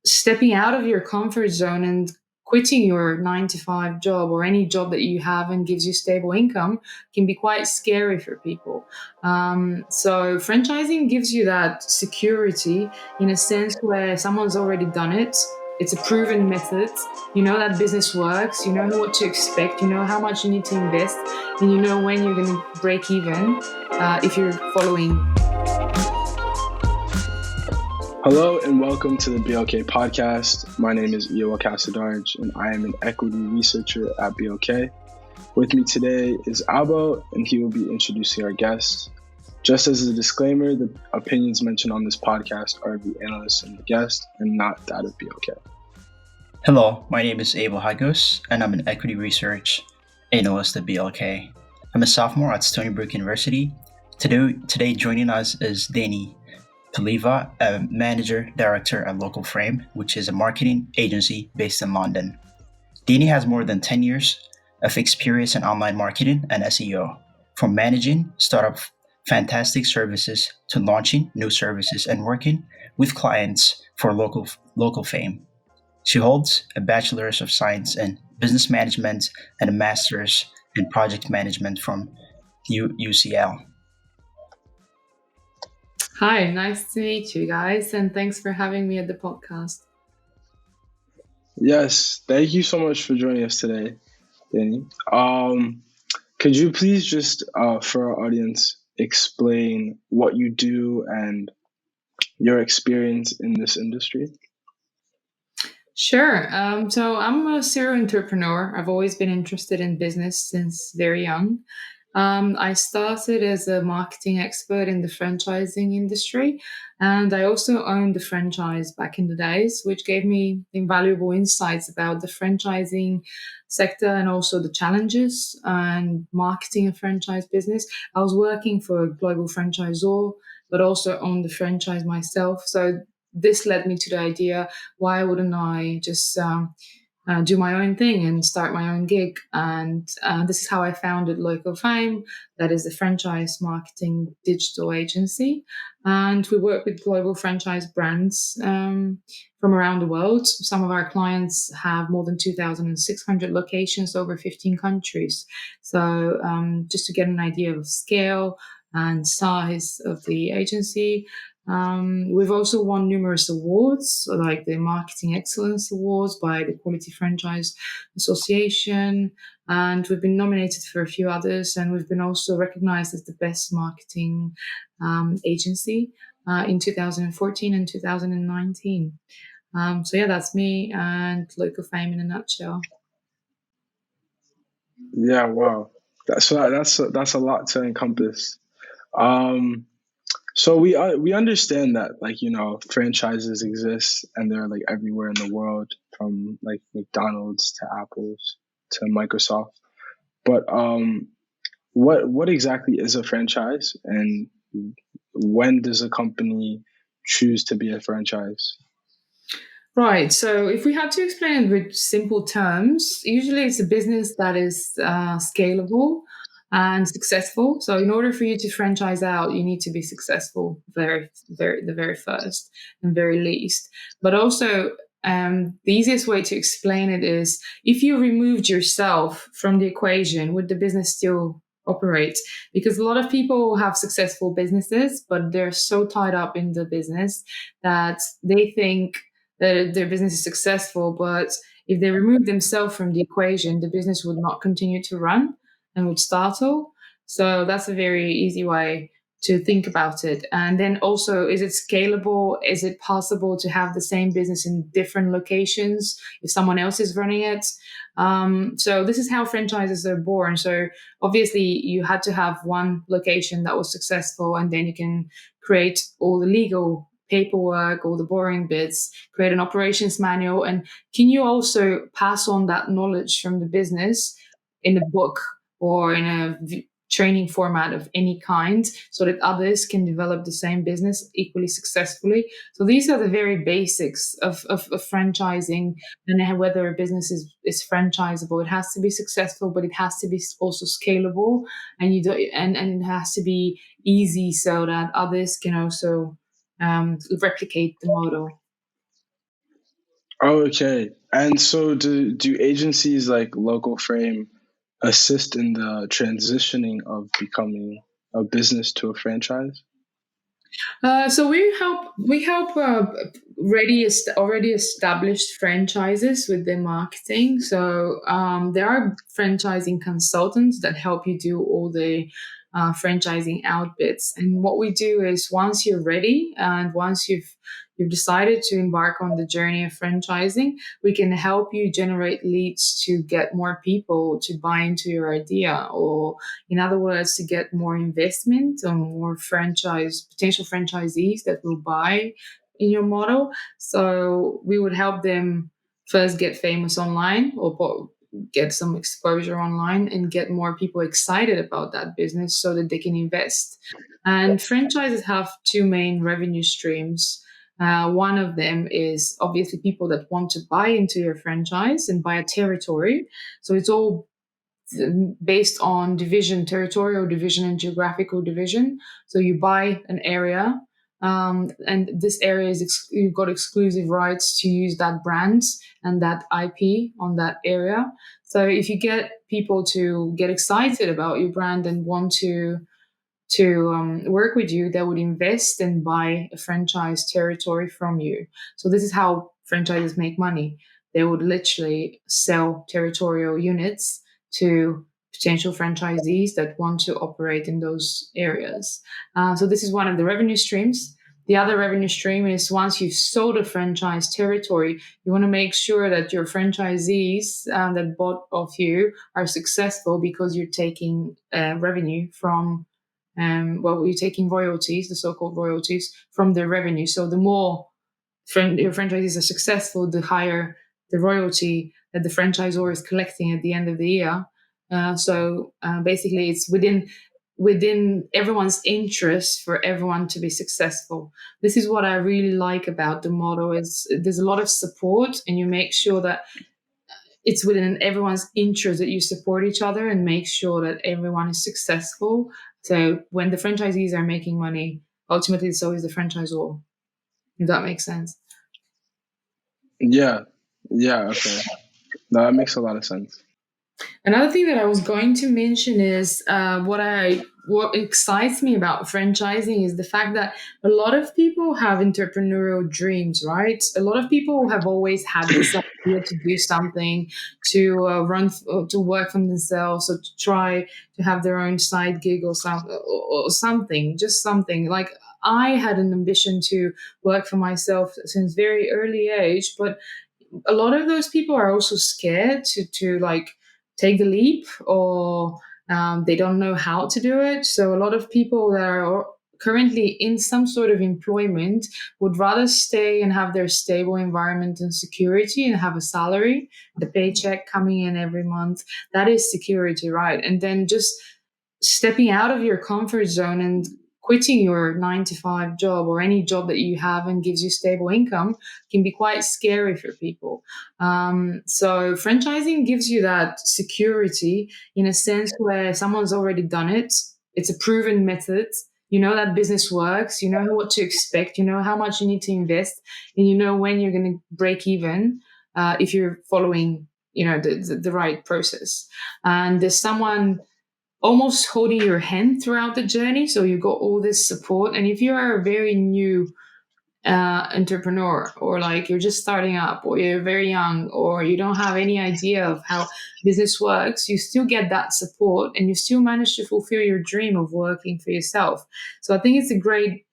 stepping out of your comfort zone and quitting your 9 to 5 job or any job that you have and gives you stable income can be quite scary for people. So franchising gives you that security in a sense where someone's already done it. It's a proven method. You know that business works. You know what to expect. You know how much you need to invest, and you know when you're going to break even if you're following. Hello and welcome to the BLK podcast. My name is Iowa Casadarge and I am an equity researcher at BLK. With me today is Albo and he will be introducing our guests. Just as a disclaimer, the opinions mentioned on this podcast are the analysts and the guest and not that of BLK. Hello, my name is Abel Hagos and I'm an equity research analyst at BLK. I'm a sophomore at Stony Brook University. Today joining us is Dani Peleva, a manager director at Local Frame, which is a marketing agency based in London. Dani has more than 10 years of experience in online marketing and SEO, from managing startup fantastic services to launching new services and working with clients for local fame. She holds a bachelor's of science in business management and a master's in project management from UCL. Hi, nice to meet you guys, and thanks for having me at the podcast. Yes, thank you so much for joining us today, Dani. Could you please just, for our audience, explain what you do and your experience in this industry? Sure. So I'm a serial entrepreneur. I've always been interested in business since very young. I started as a marketing expert in the franchising industry, and I also owned a franchise back in the days, which gave me invaluable insights about the franchising sector and also the challenges and marketing a franchise business. I was working for a global franchisor, but also owned the franchise myself. So this led me to the idea, why wouldn't I just do my own thing and start my own gig? And this is how I founded Local Fame, that is a franchise marketing digital agency. And we work with global franchise brands from around the world. Some of our clients have more than 2,600 locations over 15 countries. So just to get an idea of scale and size of the agency. We've also won numerous awards, like the Marketing Excellence Awards by the Quality Franchise Association, and we've been nominated for a few others, and we've been also recognized as the best marketing agency in 2014 and 2019. So yeah, that's me and Local Fame in a nutshell. Yeah, wow. That's a lot to encompass. So we understand that, like, franchises exist and they're like everywhere in the world, from like McDonald's to Apple's to Microsoft. But what exactly is a franchise, and when does a company choose to be a franchise? Right. So if we had to explain it with simple terms, usually it's a business that is scalable and successful. So in order for you to franchise out, you need to be successful the very first and very least. But also, the easiest way to explain it is, if you removed yourself from the equation, would the business still operate? Because a lot of people have successful businesses, but they're so tied up in the business that they think that their business is successful, but if they remove themselves from the equation, the business would not continue to run and would startle. So that's a very easy way to think about it. And then also, is it scalable? Is it possible to have the same business in different locations if someone else is running it? So this is how franchises are born. So obviously you had to have one location that was successful, and then you can create all the legal paperwork, all the boring bits, create an operations manual. And can you also pass on that knowledge from the business in a book or in a training format of any kind, so that others can develop the same business equally successfully? So these are the very basics of franchising, and whether a business is franchisable. It has to be successful, but it has to be also scalable, and and it has to be easy so that others can also replicate the model. Oh, okay. And so do agencies like Local Frame assist in the transitioning of becoming a business to a franchise? So we help already established franchises with their marketing. So there are franchising consultants that help you do all the franchising out bits. And what we do is once you're ready and once you've decided to embark on the journey of franchising, we can help you generate leads to get more people to buy into your idea, or in other words, to get more investment or more potential franchisees that will buy in your model. So we would help them first get famous online, or get some exposure online and get more people excited about that business so that they can invest. And franchises have two main revenue streams. One of them is obviously people that want to buy into your franchise and buy a territory. So it's all based on division, territorial division, and geographical division. So you buy an area, and this area you've got exclusive rights to use that brand and that IP on that area. So if you get people to get excited about your brand and want to work with you, they would invest and buy a franchise territory from you. So this is how franchises make money. They would literally sell territorial units to potential franchisees that want to operate in those areas. So this is one of the revenue streams. The other revenue stream is once you've sold a franchise territory, you want to make sure that your franchisees that bought off you are successful, because you're taking revenue from you're taking royalties, the so-called royalties, from the revenue. So the more your franchisees are successful, the higher the royalty that the franchisor is collecting at the end of the year. Basically, it's within everyone's interest for everyone to be successful. This is what I really like about the model: is there's a lot of support, and you make sure that it's within everyone's interest that you support each other and make sure that everyone is successful. So when the franchisees are making money, ultimately it's always the franchisor. If that makes sense. Yeah. Yeah, okay. No, that makes a lot of sense. Another thing that I was going to mention is what excites me about franchising is the fact that a lot of people have entrepreneurial dreams, right? A lot of people have always had this idea to do something, to to work for themselves, or to try to have their own side gig or something, just something. Like I had an ambition to work for myself since very early age, but a lot of those people are also scared to like take the leap, or they don't know how to do it. So a lot of people that are currently in some sort of employment would rather stay and have their stable environment and security and have a salary, the paycheck coming in every month. That is security, right? And then just stepping out of your comfort zone and quitting your 9 to 5 job or any job that you have and gives you stable income can be quite scary for people. So franchising gives you that security in a sense where someone's already done it. It's a proven method. You know that business works. You know what to expect. You know how much you need to invest, and you know when you're going to break even if you're following, the right process. And there's someone almost holding your hand throughout the journey. So you got all this support. And if you are a very new entrepreneur, or like you're just starting up, or you're very young, or you don't have any idea of how business works, you still get that support and you still manage to fulfill your dream of working for yourself. So I think it's a great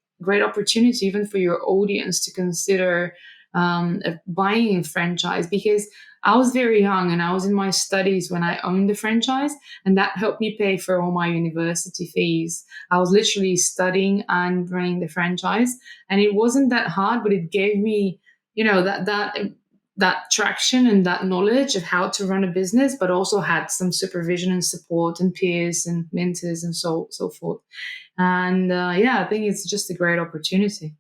opportunity even for your audience to consider buying a franchise, because I was very young and I was in my studies when I owned the franchise, and that helped me pay for all my university fees. I was literally studying and running the franchise, and it wasn't that hard, but it gave me, that traction and that knowledge of how to run a business, but also had some supervision and support and peers and mentors and so forth. And I think it's just a great opportunity.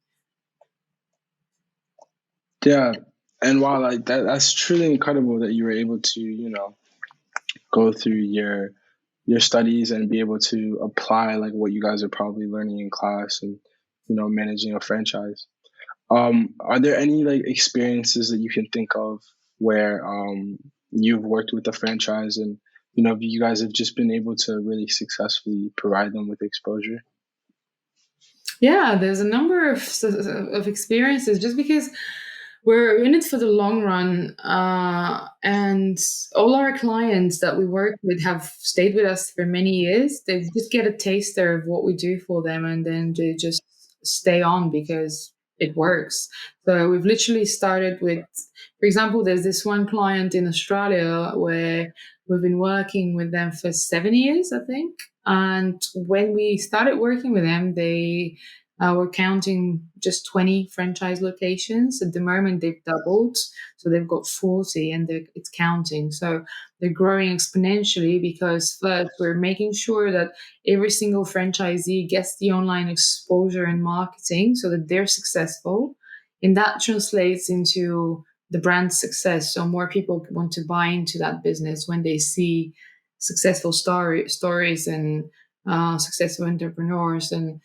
Yeah. And while like that's truly incredible that you were able to, go through your studies and be able to apply like what you guys are probably learning in class and, managing a franchise. Are there any like experiences that you can think of where you've worked with a franchise and you guys have just been able to really successfully provide them with exposure? Yeah, there's a number of experiences just because we're in it for the long run, and all our clients that we work with have stayed with us for many years. They just get a taster of what we do for them, and then they just stay on because it works. So we've literally started with, for example, there's this one client in Australia where we've been working with them for 7 years, I think. And when we started working with them, they we're counting just 20 franchise locations. At the moment, they've doubled. So they've got 40 and it's counting. So they're growing exponentially because first, we're making sure that every single franchisee gets the online exposure and marketing so that they're successful. And that translates into the brand's success. So more people want to buy into that business when they see successful stories and successful entrepreneurs. And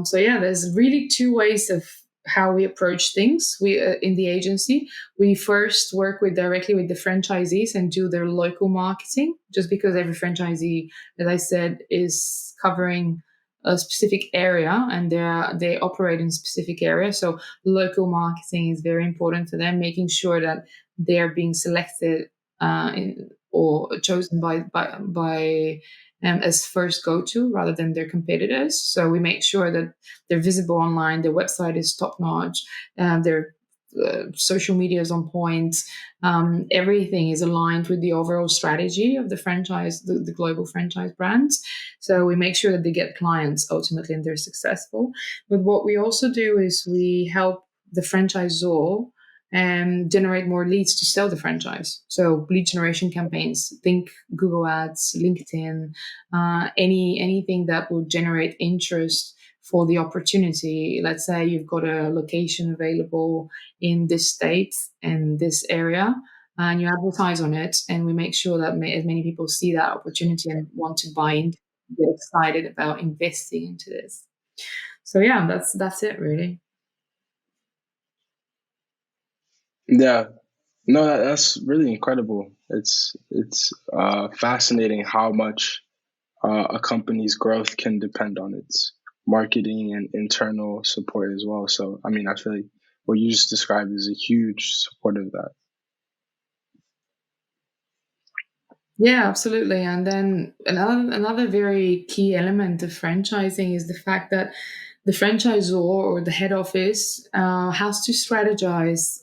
so yeah, there's really two ways of how we approach things. We in the agency, we first work with directly with the franchisees and do their local marketing. Just because every franchisee, as I said, is covering a specific area and they operate in a specific area. So local marketing is very important to them, making sure that they're being selected or chosen as first go-to rather than their competitors. So we make sure that they're visible online, their website is top-notch, their social media is on point, everything is aligned with the overall strategy of the franchise, the global franchise brands. So we make sure that they get clients ultimately and they're successful. But what we also do is we help the franchisor and generate more leads to sell the franchise. So lead generation campaigns, think Google Ads, LinkedIn, anything that will generate interest for the opportunity. Let's say you've got a location available in this state and this area, and you advertise on it, and we make sure that as many people see that opportunity and want to buy in, get excited about investing into this. So yeah, that's it really. Yeah, no, that's really incredible. It's fascinating how much a company's growth can depend on its marketing and internal support as well. So, I mean, I feel like what you just described is a huge support of that. Yeah, absolutely. And then another very key element of franchising is the fact that the franchisor or the head office has to strategize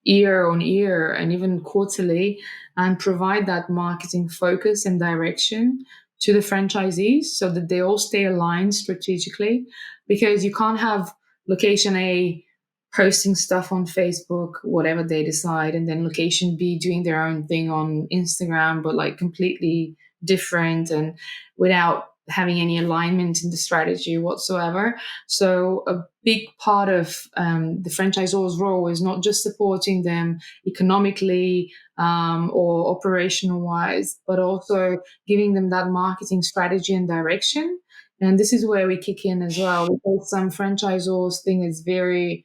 year on year and even quarterly and provide that marketing focus and direction to the franchisees so that they all stay aligned strategically, because you can't have location A posting stuff on Facebook, whatever they decide, and then location B doing their own thing on Instagram, but like completely different and without having any alignment in the strategy whatsoever. So a big part of the franchisor's role is not just supporting them economically or operational wise, but also giving them that marketing strategy and direction. And this is where we kick in as well, because some franchisors think it's very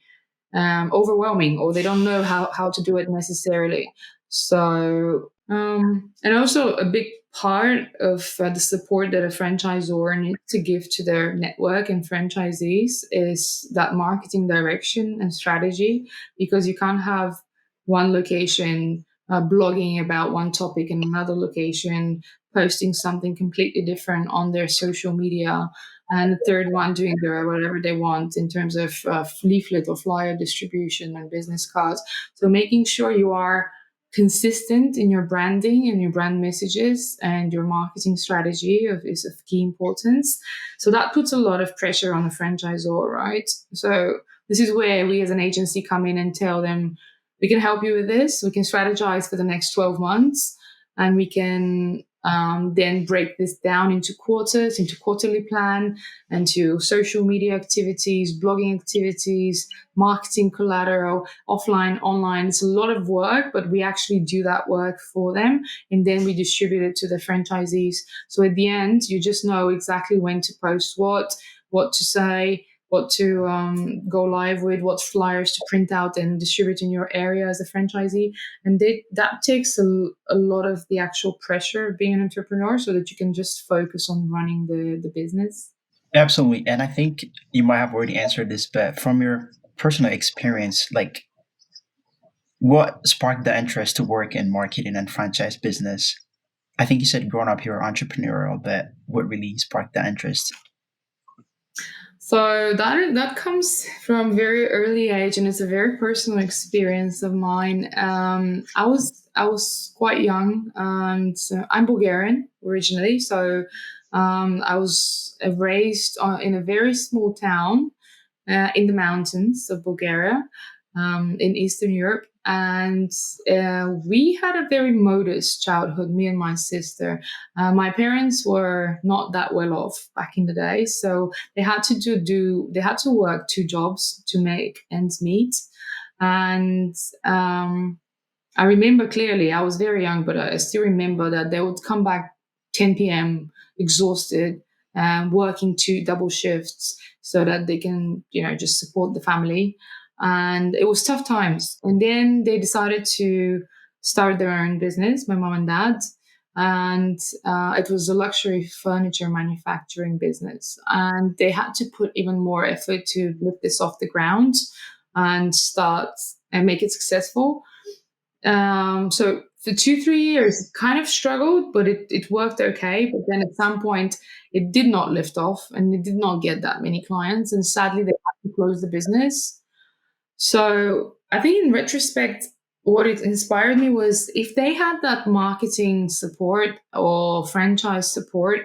overwhelming or they don't know how to do it necessarily. So, and also a big part of the support that a franchisor needs to give to their network and franchisees is that marketing direction and strategy, because you can't have one location blogging about one topic and another location posting something completely different on their social media, and the third one doing whatever they want in terms of leaflet or flyer distribution and business cards. So making sure you are consistent in your branding and your brand messages and your marketing strategy is of key importance. So that puts a lot of pressure on the franchisor, right? So this is where we as an agency come in and tell them, we can help you with this. We can strategize for the next 12 months and we can then break this down into quarters, into quarterly plan, and to social media activities, blogging activities, marketing collateral, offline, online. It's a lot of work, but we actually do that work for them. And then we distribute it to the franchisees. So at the end, you just know exactly when to post what to say, what to go live with, what flyers to print out and distribute in your area as a franchisee. And that takes a lot of the actual pressure of being an entrepreneur so that you can just focus on running the business. Absolutely. And I think you might have already answered this, but from your personal experience, like what sparked the interest to work in marketing and franchise business? I think you said growing up you were entrepreneurial, but what really sparked the interest? So that comes from very early age, and it's a very personal experience of mine. I was quite young, and I'm Bulgarian originally. So I was raised in a very small town in the mountains of Bulgaria, in Eastern Europe. And we had a very modest childhood, me and my sister. My parents were not that well off back in the day, so they had to work two jobs to make ends meet. And I remember clearly, I was very young, but I still remember that they would come back 10 p.m. exhausted, working two double shifts so that they can, just support the family. And it was tough times. And then they decided to start their own business, my mom and dad. And it was a luxury furniture manufacturing business. And they had to put even more effort to lift this off the ground and start and make it successful. So for 2, 3 years, it kind of struggled, but it worked okay. But then at some point, it did not lift off and it did not get that many clients. And sadly, they had to close the business. So I think in retrospect, what it inspired me was if they had that marketing support or franchise support,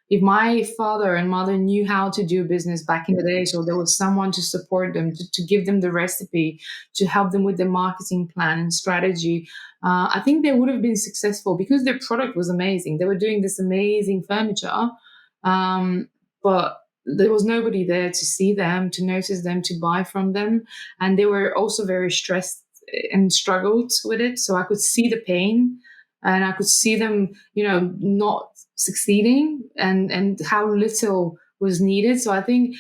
if my father and mother knew how to do business back in the day, so there was someone to support them, to give them the recipe, to help them with the marketing plan and strategy, I think they would have been successful because their product was amazing. They were doing this amazing furniture, but there was nobody there to see them, to notice them, to buy from them. And they were also very stressed and struggled with it. So I could see the pain and I could see them, not succeeding and how little was needed. So I think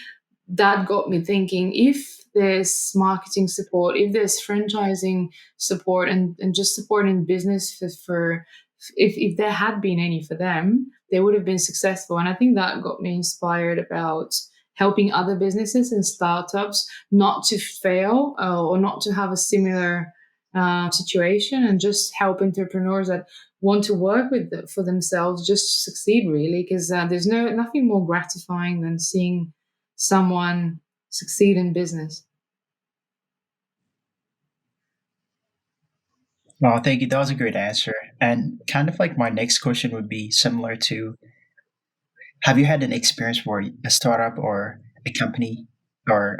that got me thinking if there's marketing support, if there's franchising support and just support in business for if there had been any for them, they would have been successful. And I think that got me inspired about helping other businesses and startups not to fail or not to have a similar situation, and just help entrepreneurs that want to work for themselves just to succeed, really, because there's nothing more gratifying than seeing someone succeed in business. Well, thank you. That was a great answer. And kind of like my next question would be similar to, have you had an experience where a startup or a company or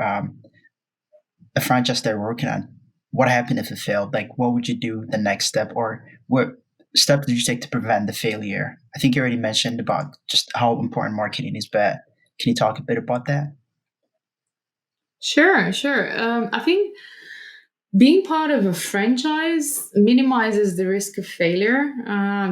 a franchise they're working on, what happened if it failed? Like, what would you do the next step, or what steps did you take to prevent the failure? I think you already mentioned about just how important marketing is, but can you talk a bit about that? Sure, sure. I think being part of a franchise minimizes the risk of failure,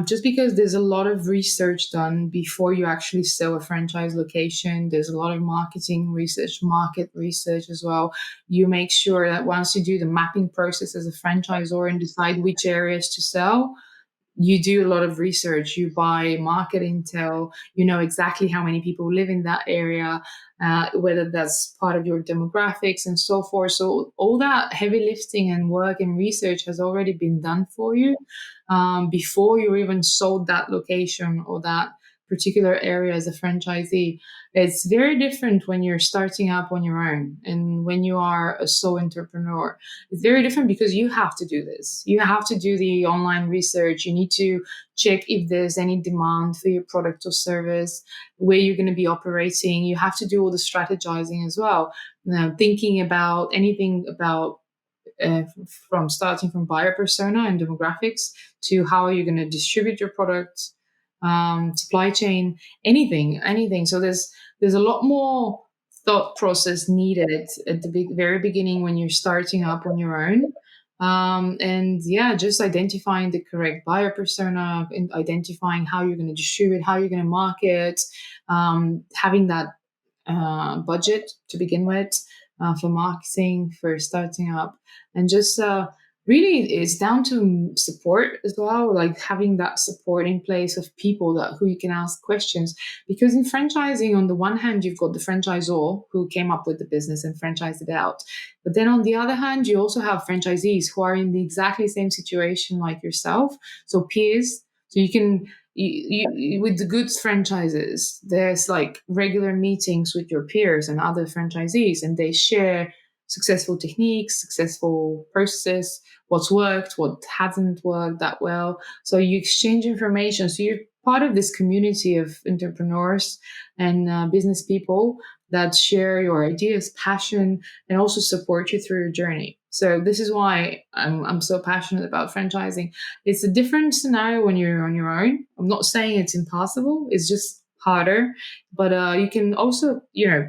just because there's a lot of research done before you actually sell a franchise location. There's a lot of marketing research, market research as well. You make sure that once you do the mapping process as a franchisor and decide which areas to sell, you do a lot of research, you buy market intel, you know exactly how many people live in that area, whether that's part of your demographics and so forth. So all that heavy lifting and work and research has already been done for you before you even sold that location or that particular area as a franchisee. It's very different when you're starting up on your own and when you are a sole entrepreneur. It's very different because you have to do this. You have to do the online research. You need to check if there's any demand for your product or service, where you're going to be operating. You have to do all the strategizing as well. Now, thinking about anything about from starting from buyer persona and demographics to how are you going to distribute your product, supply chain, anything. So there's a lot more thought process needed at the very beginning when you're starting up on your own. And yeah, just identifying the correct buyer persona, and identifying how you're going to distribute, how you're going to market, having that budget to begin with, for marketing, for starting up, and just really it's down to support as well, like having that support in place of people that who you can ask questions. Because in franchising, on the one hand, you've got the franchisor who came up with the business and franchised it out, but then on the other hand, you also have franchisees who are in the exactly same situation like yourself, so peers. So you can with the good franchises, there's like regular meetings with your peers and other franchisees, and they share successful techniques, successful processes, what's worked, what hasn't worked that well. So you exchange information. So you're part of this community of entrepreneurs and business people that share your ideas, passion, and also support you through your journey. So this is why I'm so passionate about franchising. It's a different scenario when you're on your own. I'm not saying it's impossible. It's just harder, but you can also,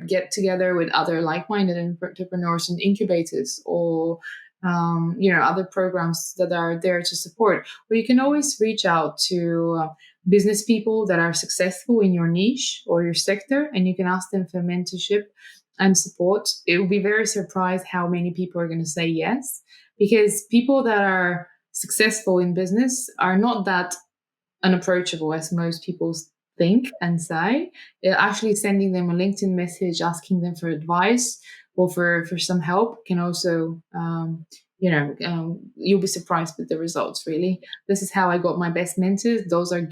get together with other like-minded entrepreneurs and incubators, or other programs that are there to support. Or you can always reach out to business people that are successful in your niche or your sector, and you can ask them for mentorship and support. It will be very surprised how many people are going to say yes, because people that are successful in business are not that unapproachable as most people think and say. Actually sending them a LinkedIn message, asking them for advice or for some help can also, you'll be surprised with the results, really. This is how I got my best mentors. Those are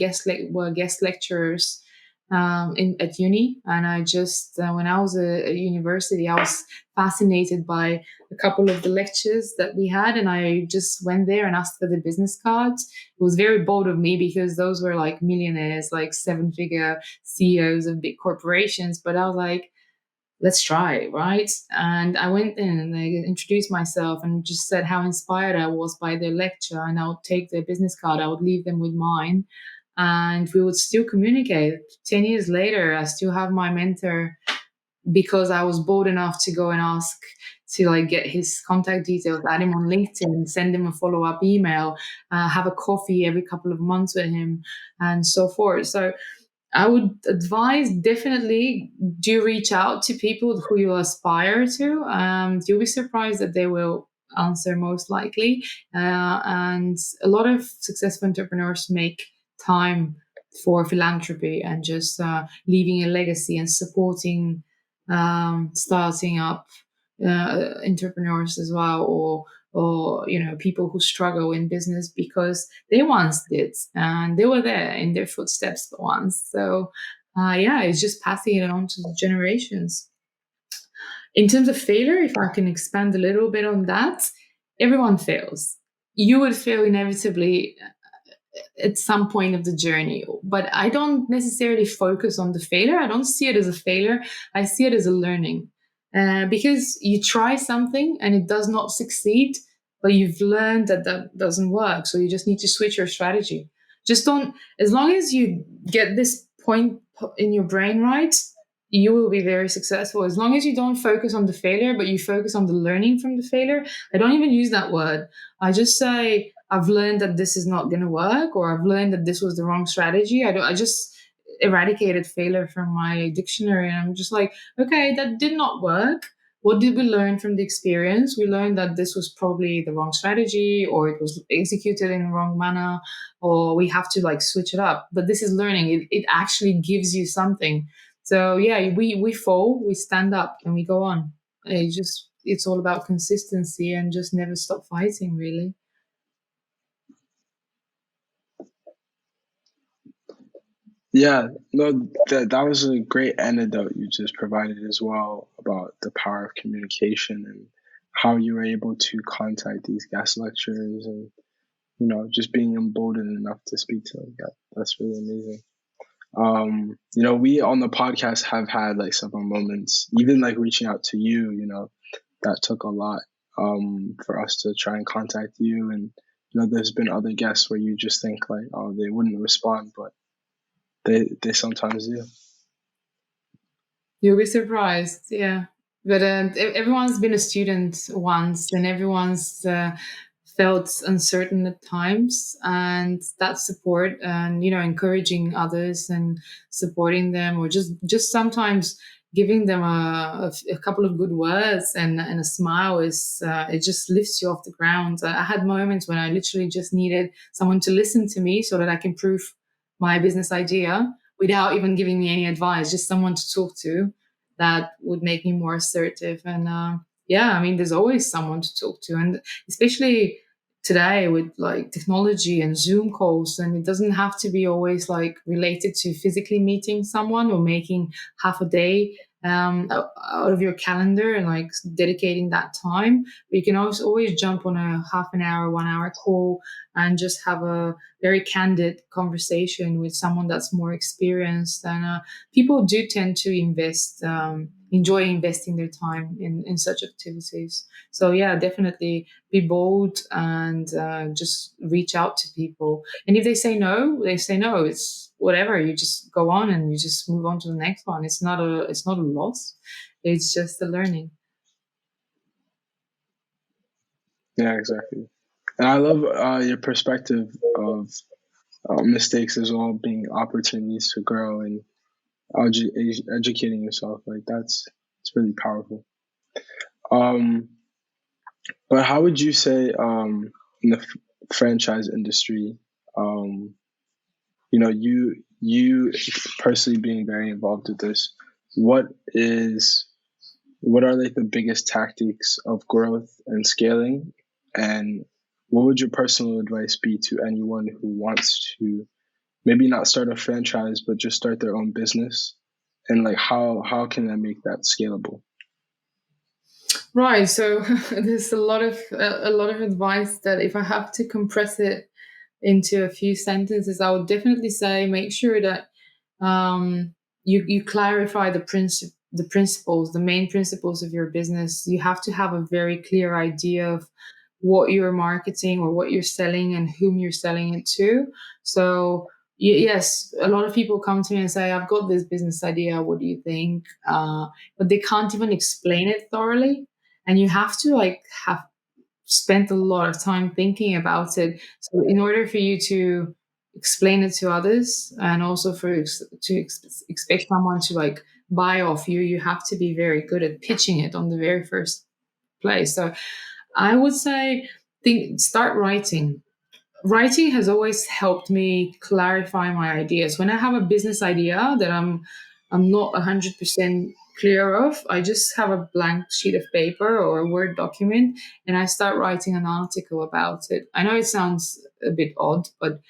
were guest lecturers at uni. And I just, when I was at university, I was fascinated by a couple of the lectures that we had. And I just went there and asked for the business cards. It was very bold of me because those were like millionaires, like 7-figure CEOs of big corporations. But I was like, let's try it, right? And I went in and I introduced myself and just said how inspired I was by their lecture. And I would take their business card, I would leave them with mine, and we would still communicate. 10 years later, I still have my mentor because I was bold enough to go and ask to like get his contact details, add him on LinkedIn, send him a follow-up email, have a coffee every couple of months with him, and so forth. So I would advise, definitely do reach out to people who you aspire to. You'll be surprised that they will answer, most likely. And a lot of successful entrepreneurs make time for philanthropy and just leaving a legacy and supporting starting up entrepreneurs as well, or people who struggle in business because they once did and they were there in their footsteps once. So it's just passing it on to the generations. In terms of failure, if I can expand a little bit on that, everyone fails. You would fail inevitably at some point of the journey, but I don't necessarily focus on the failure. I don't see it as a failure. I see it as a learning, because you try something and it does not succeed, but you've learned that that doesn't work. So you just need to switch your strategy. Just don't, as long as you get this point in your brain right, you will be very successful. As long as you don't focus on the failure, but you focus on the learning from the failure. I don't even use that word. I just say, I've learned that this is not going to work, or I've learned that this was the wrong strategy. I just eradicated failure from my dictionary. And I'm just like, okay, that did not work. What did we learn from the experience? We learned that this was probably the wrong strategy, or it was executed in the wrong manner, or we have to like switch it up. But this is learning. It actually gives you something. So yeah, we fall, we stand up, and we go on. It's all about consistency and just never stop fighting, really. Yeah, no, that was a great anecdote you just provided as well about the power of communication and how you were able to contact these guest lecturers and just being emboldened enough to speak to them. That's really amazing. We on the podcast have had like several moments, even like reaching out to you, that took a lot for us to try and contact you. And there's been other guests where you just think like, oh, they wouldn't respond, but they sometimes do. You'll be surprised, yeah. But everyone's been a student once, and everyone's felt uncertain at times. And that support, and encouraging others and supporting them, or just sometimes giving them a couple of good words and a smile is it just lifts you off the ground. I had moments when I literally just needed someone to listen to me so that I can prove my business idea without even giving me any advice, just someone to talk to that would make me more assertive. And yeah, I mean, there's always someone to talk to, and especially today with like technology and Zoom calls, and it doesn't have to be always like related to physically meeting someone or making half a day out of your calendar and like dedicating that time. But you can always jump on a half an hour, 1 hour call and just have a very candid conversation with someone that's more experienced. And people do tend to enjoy investing their time in such activities. So yeah, definitely be bold and just reach out to people. And if they say no, they say no. It's whatever. You just go on and you just move on to the next one. It's not a loss. It's just a learning. Yeah, exactly. And I love your perspective of mistakes as well being opportunities to grow and educating yourself. Like it's really powerful. Um, but how would you say in the franchise industry, um, you personally being very involved with this, what is what are like the biggest tactics of growth and scaling, and what would your personal advice be to anyone who wants to maybe not start a franchise but just start their own business, and like how can I make that scalable? Right. So there's a lot of advice that if I have to compress it into a few sentences, I would definitely say make sure that you clarify the principles, the main principles of your business. You have to have a very clear idea of what you're marketing or what you're selling and whom you're selling it to. So yes, a lot of people come to me and say, "I've got this business idea. What do you think?" But they can't even explain it thoroughly, and you have to like have spent a lot of time thinking about it. So in order for you to explain it to others and also expect someone to like buy off you, you have to be very good at pitching it on the very first place. So I would say start writing. Writing has always helped me clarify my ideas. When I have a business idea that I'm not 100% clear of, I just have a blank sheet of paper or a Word document and I start writing an article about it. I know it sounds a bit odd, but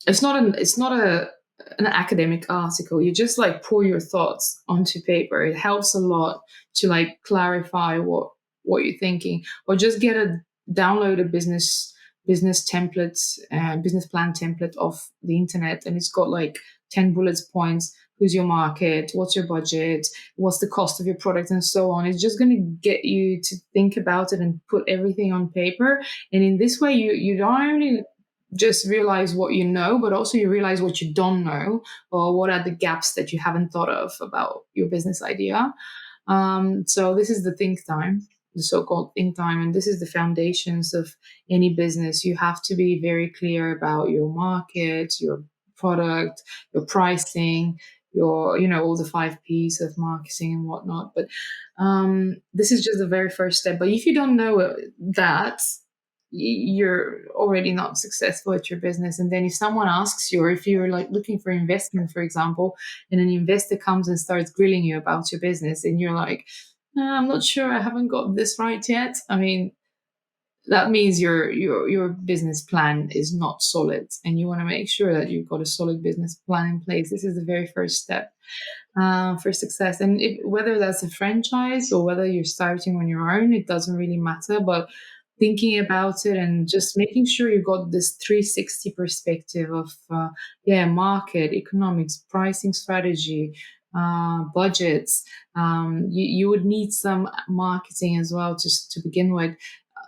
it's not an academic article. You just like pour your thoughts onto paper. It helps a lot to like clarify what you're thinking, or just download a business templates, business plan template off the internet, and it's got like 10 bullets points. Who's your market? What's your budget? What's the cost of your product, and so on. It's just going to get you to think about it and put everything on paper. And in this way, you don't only just realize what you know, but also you realize what you don't know, or what are the gaps that you haven't thought of about your business idea. So this is the think time, the so-called think time, and this is the foundations of any business. You have to be very clear about your market, your product, your pricing, all the 5 P's of marketing and whatnot. But this is just the very first step. But if you don't know that, you're already not successful at your business. And then if someone asks you, or if you're like looking for investment, for example, and an investor comes and starts grilling you about your business, and you're like, I'm not sure, I haven't got this right yet. I mean, that means your business plan is not solid, and you want to make sure that you've got a solid business plan in place. This is the very first step for success. And whether that's a franchise or whether you're starting on your own, it doesn't really matter. But thinking about it and just making sure you've got this 360 perspective of market, economics, pricing strategy, budgets. You would need some marketing as well, just to begin with.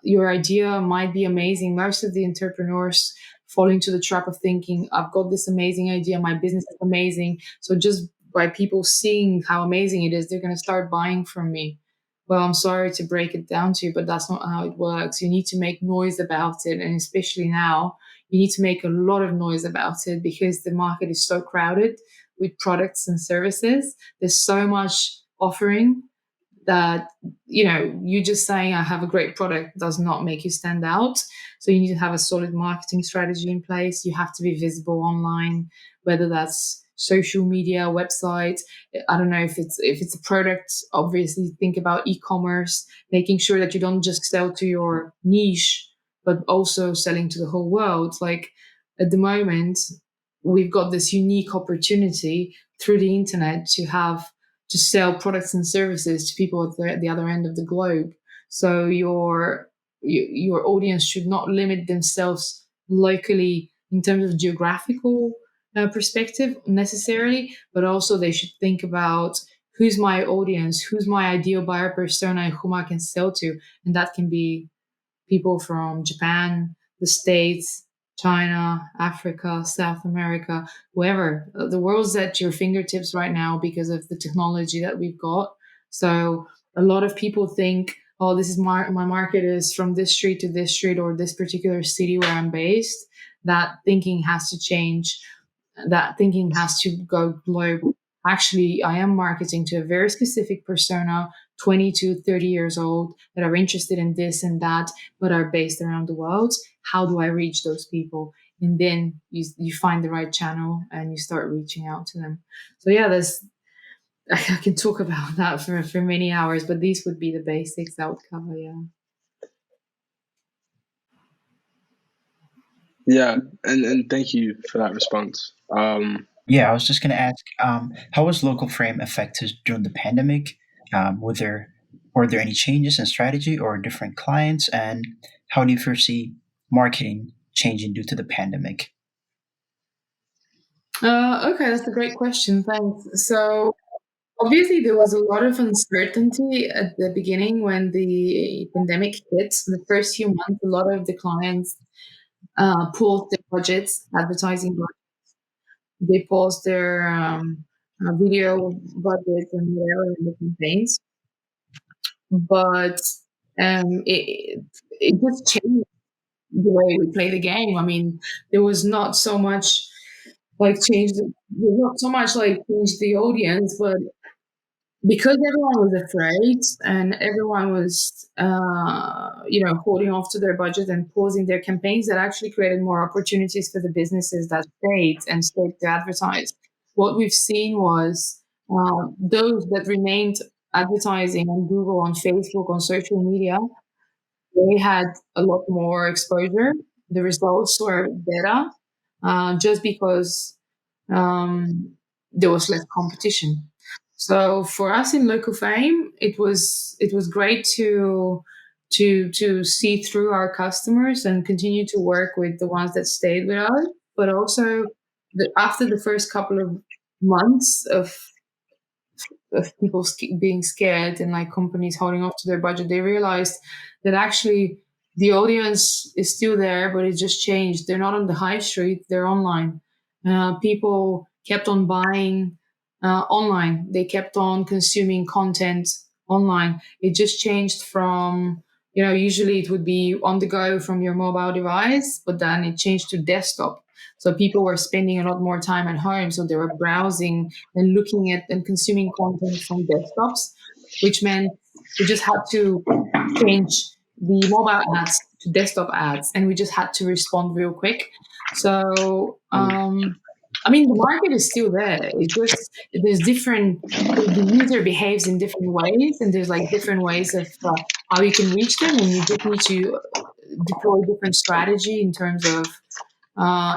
Your idea might be amazing. Most of the entrepreneurs fall into the trap of thinking, I've got this amazing idea, my business is amazing. So just by people seeing how amazing it is, they're going to start buying from me. Well, I'm sorry to break it down to you, but that's not how it works. You need to make noise about it. And especially now, you need to make a lot of noise about it because the market is so crowded with products and services. There's so much offering that, you just saying I have a great product does not make you stand out. So you need to have a solid marketing strategy in place. You have to be visible online, whether that's social media, website. I don't know if it's a product, obviously think about e-commerce, making sure that you don't just sell to your niche, but also selling to the whole world. Like at the moment, we've got this unique opportunity through the internet to sell products and services to people at the other end of the globe. So your audience should not limit themselves locally in terms of geographical perspective necessarily, but also they should think about who's my audience, who's my ideal buyer persona, and whom I can sell to, and that can be people from Japan, the States, China, Africa, South America, whoever. The world's at your fingertips right now because of the technology that we've got. So a lot of people think, oh, this is my market is from this street to this street or this particular city where I'm based. That thinking has to change. That thinking has to go global. Actually, I am marketing to a very specific persona, 20 to 30 years old, that are interested in this and that, but are based around the world. How do I reach those people? And then you find the right channel and you start reaching out to them. So yeah, I can talk about that for many hours, but these would be the basics I would cover. Yeah. Yeah, and thank you for that response. Yeah, I was just going to ask, how was local frame affected during the pandemic? Were there any changes in strategy or different clients? And how do you foresee marketing changing due to the pandemic? Okay, that's a great question. Thanks. So obviously, there was a lot of uncertainty at the beginning when the pandemic hit. The first few months, a lot of the clients paused their budgets, advertising budgets. They paused their video budgets and whatever in the campaigns. But it just changed the way we play the game. I mean, there was not so much not so much like change the audience, but because everyone was afraid and everyone was holding off to their budget and pausing their campaigns, that actually created more opportunities for the businesses that stayed to advertise. What we've seen was those that remained advertising on Google, on Facebook, on social media, they had a lot more exposure. The results were better just because there was less competition. So for us in local fame, it was great to see through our customers and continue to work with the ones that stayed with us. But also, after the first couple of months of people being scared and like companies holding off to their budget, they realized that actually the audience is still there, but it just changed. They're not on the high street; they're online. People kept on buying online. They kept on consuming content online. It just changed from, usually it would be on the go from your mobile device, but then it changed to desktop. So people were spending a lot more time at home. So they were browsing and looking at and consuming content from desktops, which meant we just had to change the mobile ads to desktop ads, and we just had to respond real quick. So, I mean, the market is still there. It just there's different. The user behaves in different ways, and there's like different ways of how you can reach them, and you just need to deploy different strategy in terms of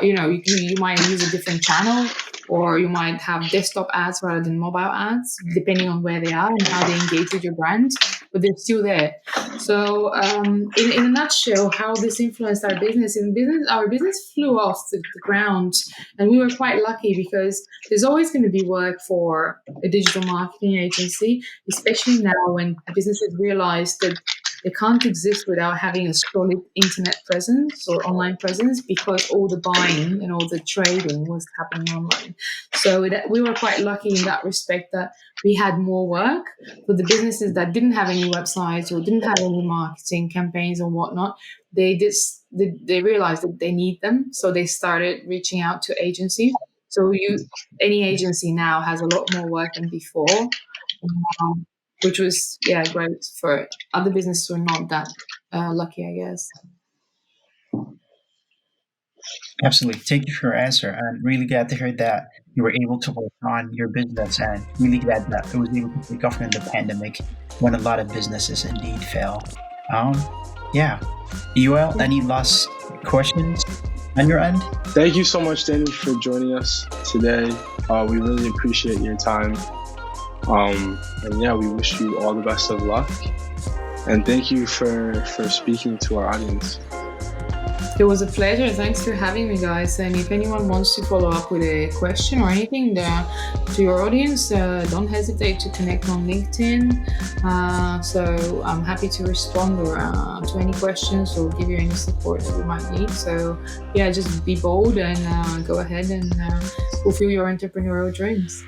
you might use a different channel, or you might have desktop ads rather than mobile ads, depending on where they are and how they engage with your brand, but they're still there. So, in a nutshell, how this influenced our business. Our business flew off the ground, and we were quite lucky because there's always going to be work for a digital marketing agency, especially now when businesses realize that they can't exist without having a solid internet presence or online presence, because all the buying and all the trading was happening online. So we were quite lucky in that respect that we had more work. For the businesses that didn't have any websites or didn't have any marketing campaigns or whatnot, they realized that they need them. So they started reaching out to agencies. So any agency now has a lot more work than before. which was great for other businesses who are not that lucky, I guess. Absolutely. Thank you for your answer. I'm really glad to hear that you were able to work on your business and really glad that it was able to take off in the pandemic when a lot of businesses indeed fail. Um, yeah. Ewell, any last questions on your end? Thank you so much, Dani, for joining us today. We really appreciate your time. And yeah, we wish you all the best of luck. And thank you for speaking to our audience. It was a pleasure. Thanks for having me, guys. And if anyone wants to follow up with a question or anything to your audience, don't hesitate to connect on LinkedIn. So I'm happy to respond or to any questions or give you any support that you might need. So yeah, just be bold and go ahead and fulfill your entrepreneurial dreams.